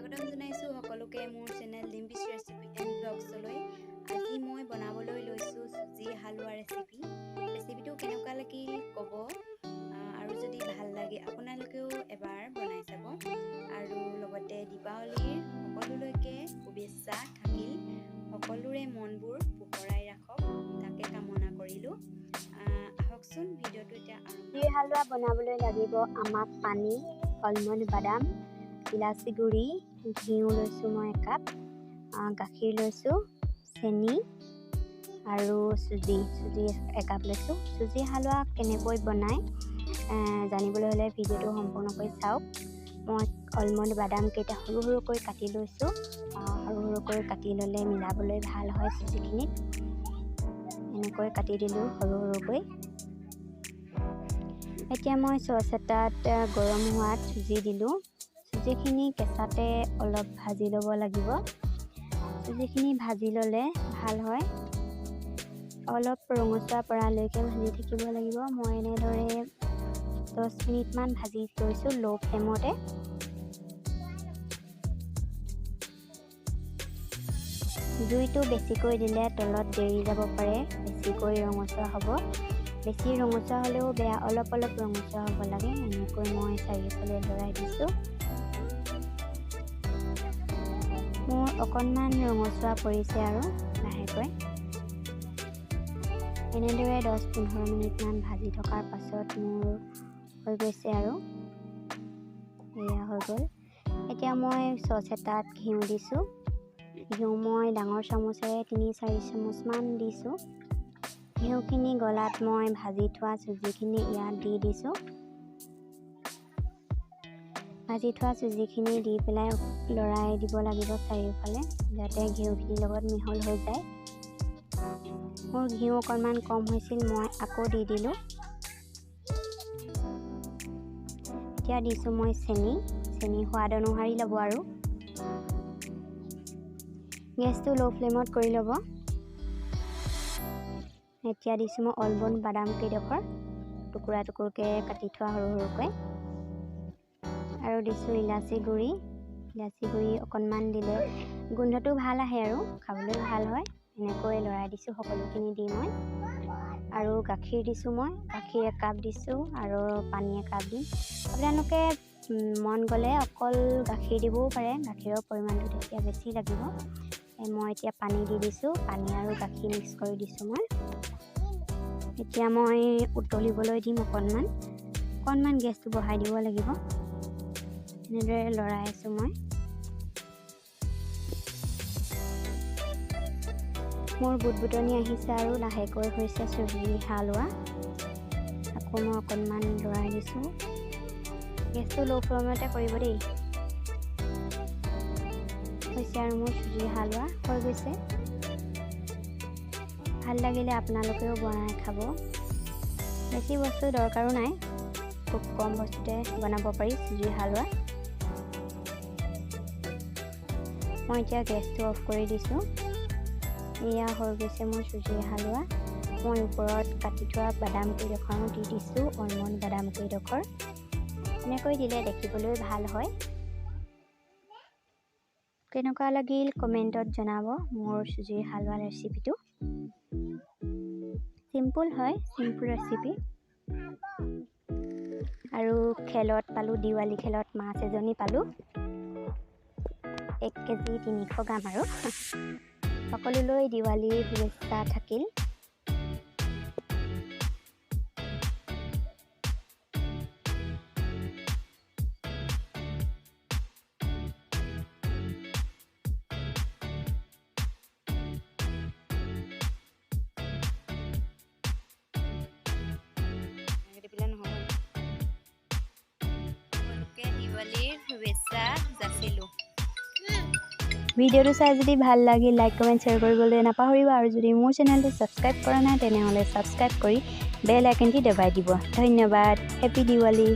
স্বাগতম জনাইছোঁ সকলোকে মোৰ চেনেল ডিম্পিছ ৰেচিপি এণ্ড ব্লগছলৈ। আজি মই বনাবলৈ লৈছোঁ চুজি হালোৱা ৰেচিপিটো কেনেকুৱা লাগিল ক'ব, আৰু যদি ভাল লাগে আপোনালোকেও এবাৰ বনাই চাব। আৰু লগতে দীপাৱলীৰ সকলোলৈকে শুভেচ্ছা থাকিল। সকলোৰে মনবোৰ পোহৰাই ৰাখক তাকে কামনা কৰিলোঁ। আহকচোন ভিডিঅ'টো এতিয়া চুজি হালোৱা বনাবলৈ লাগিব আমাক পানী, আলমণ্ড বাদাম, ইলাচি গুড়ি, ঘিউ লৈছোঁ মই একাপ, গাখীৰ লৈছোঁ, চেনি আৰু চুজি একাপ লৈছোঁ। চুজি হালোৱা কেনেকৈ বনায় জানিবলৈ হ'লে ভিডিঅ'টো সম্পূৰ্ণকৈ চাওক। মই আলমণ্ড বাদামকেইটা সৰু সৰুকৈ কাটি লৈছোঁ। সৰু সৰুকৈ কাটি ল'লে মিলাবলৈ ভাল হয় চুজিখিনিত। এনেকৈ কাটি দিলোঁ সৰু সৰুকৈ। এতিয়া মই চচ এটাত গৰম হোৱাত চুজি দিলোঁ। চুজিখিনি কেঁচাতে অলপ ভাজি ল'ব লাগিব। চুজিখিনি ভাজি ল'লে ভাল হয়। অলপ ৰঙচুৱা পৰালৈকে ভাজি থাকিব লাগিব। মই এনেদৰে 10 মিনিটমান ভাজি লৈছোঁ ল' ফ্লেমতে। জুইটো বেছিকৈ দিলে তলত দেৰি যাব পাৰে, বেছিকৈ ৰঙচুৱা হ'ব। বেছি ৰঙচুৱা হ'লেও বেয়া, অলপ অলপ ৰঙচুৱা হ'ব লাগে। এনেকৈ মই চাৰিওফালে লৰাই দিছোঁ। মোৰ অকণমান ৰঙচুৱা পৰিছে আৰু লাহেকৈ। এনেদৰে 10-15 মিনিটমান ভাজি থকাৰ পাছত মোৰ হৈ গৈছে আৰু এয়া হৈ গ'ল। এতিয়া মই চচ এটাত ঘিউ দিছোঁ। ঘিউ মই ডাঙৰ চামুচেৰে 3-4 চামুচমান দিছোঁ। ঘিউখিনি গলাত মই ভাজি থোৱা চুজিখিনি ইয়াত দি দিছোঁ। ভাজি থোৱা চুজিখিনি দি পেলাই লৰাই দিব লাগিব চাৰিওফালে, যাতে ঘিউখিনিৰ লগত মিহল হৈ যায়। মোৰ ঘিউ অকণমান কম হৈছিল, মই আকৌ দি দিলোঁ। এতিয়া দিছোঁ মই চেনি সোৱাদ অনুসৰি ল'ব আৰু। গেছটো ল' ফ্লেমত কৰি ল'ব। এতিয়া দিছোঁ মই আলমণ্ড বাদাম কেইডোখৰ টুকুৰা টুকুৰকৈ কাটি থোৱা সৰু সৰুকৈ, আৰু দিছোঁ ইলাচি গুড়ি অকণমান দিলে গোন্ধটো ভাল আহে আৰু খাবলৈ ভাল হয়। এনেকৈ লৰাই দিছোঁ সকলোখিনি দি মই। আৰু গাখীৰ দিছোঁ মই, গাখীৰ একাপ দিছোঁ আৰু পানী একাপ দিম। আপোনালোকে মন গ'লে অকল গাখীৰ দিবও পাৰে, গাখীৰৰ পৰিমাণটো তেতিয়া বেছি লাগিব। মই এতিয়া পানী দি দিছোঁ, পানী আৰু গাখীৰ মিক্স কৰি দিছোঁ মই। এতিয়া মই উতলিবলৈ দিম অকণমান গেছটো বঢ়াই দিব লাগিব। এনেদৰে লৰাই আছোঁ মই। মোৰ বুটবুটনি আহিছে আৰু লাহেকৈ হৈছে চুজি হালোৱা। আকৌ মই অকণমান লৰাই দিছোঁ। গেছটো ল' ফ্লেমতে কৰিব দেই। হৈছে আৰু মোৰ চুজি হালোৱা হৈ গৈছে। ভাল লাগিলে আপোনালোকেও বনাই খাব। বেছি বস্তু দৰকাৰো নাই, খুব কম বস্তুতে বনাব পাৰি চুজি হালোৱা। মই এতিয়া গেছটো অফ কৰি দিছোঁ। এয়া হৈ গৈছে মোৰ চুজি হালোৱা। মই ওপৰত কাটি থোৱা বাদাম কেইডোখৰো দি দিছোঁ, আলমণ্ড বাদাম কেইডোখৰ। এনেকৈ দিলে দেখিবলৈ ভাল হয়। কেনেকুৱা লাগিল কমেণ্টত জনাব মোৰ চুজি হালোৱা ৰেচিপিটো। চিম্পুল হয়, চিম্পুল ৰেচিপি। আৰু খেলত পালোঁ, দিৱালী খেলত মাছ এজনী পালোঁ। 1 কেজি 300 গ্ৰাম আৰু। সকলোলৈ দিৱালীৰ শুভেচ্ছা থাকিল। দিৱালীৰ শুভেচ্ছা যাচিলোঁ। ভিডিঅ'টো চাই যদি ভাল লাগিল লাইক কমেণ্ট শ্বেয়াৰ কৰিবলৈ নাপাহৰিব। আৰু যদি মোৰ চেনেলটো ছাবস্ক্ৰাইব কৰা নাই তেনেহ'লে ছাবস্ক্ৰাইব কৰি বেল আইকনটি দবাই দিব। ধন্যবাদ। হেপী দিৱালী।